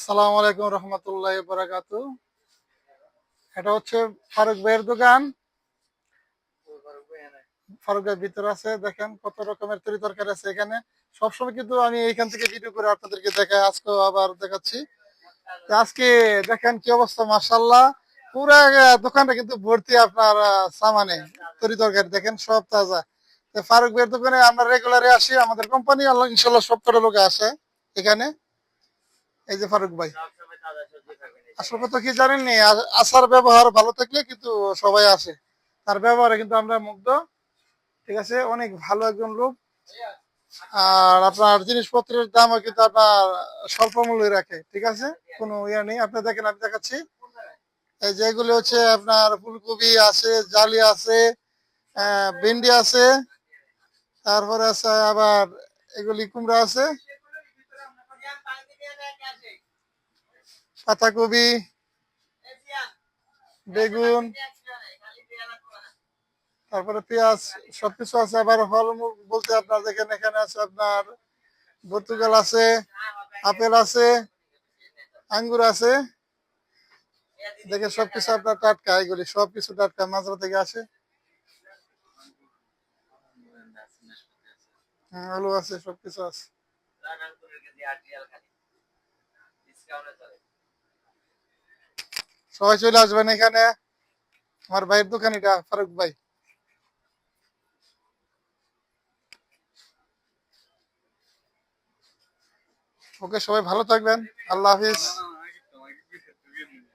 আসসালামু আলাইকুম রহমতুল্লাহ বারাকাতু। এটা হচ্ছে ফারুক ভাইয়ের দোকান। ফারুক ভাইয়ের ভিতরে আছে, দেখেন কত রকমের তরি তরকারি আছে এখানে। সবসময় কিন্তু আমি এইখান থেকে ভিডিও করে আপনাদেরকে দেখাই, আজকেও আবার দেখাচ্ছি। তো আজকে দেখেন কি অবস্থা, মাশাআল্লাহ। পুরা দোকানটা কিন্তু ভর্তি আপনার সামানে তরি তরকারি, দেখেন সব তাজা। তো ফারুক ভাইয়ের দোকানে আমরা রেগুলারে আসি, আমাদের কোম্পানি আল্লাহ ইনশাল্লাহ সবকটা লোকে আসে এখানে। এই যে ফারুক ভাই, আসল কথা কি জানেননি, আসার ব্যবহার ভালো থাকলে কিন্তু সবাই আসে। তার ব্যবহারে কিন্তু আমরা মুগ্ধ। ঠিক আছে, অনেক ভালো একজন লোক। আর আপনার জিনিসপত্রের দামও কিন্তু আপনার স্বল্প মূল্যে রাখে। ঠিক আছে, কোনো ইয়ে নেই। আপনি দেখেন, আমি দেখাচ্ছি। এই যে এগুলো হচ্ছে আপনার ফুলকপি আছে, জালি আছে, ভেন্ডি আছে, তারপরে আছে আবার এগুলি কুমড়া আছে, পাতাকপি, বেগুন, তারপরে পেঁয়াজ, সবকিছু আছে। আবার ফলমূল বলতে আপনার দেখেন, এখানে আছে আপনার পর্তুগাল আছে, আপেল আছে, আঙ্গুর আছে। দেখেন সবকিছু আপনার টাটকা, এগুলি সবকিছু টাটকা, মাঝরা থেকে আসে। হ্যাঁ, আলু আছে, সবকিছু আছে। সবাই চলে আসবেন এখানে। আমার ভাইয়ের দোকান এটা, ফারুক ভাই। ওকে, সবাই ভালো থাকবেন। আল্লাহ হাফিজ।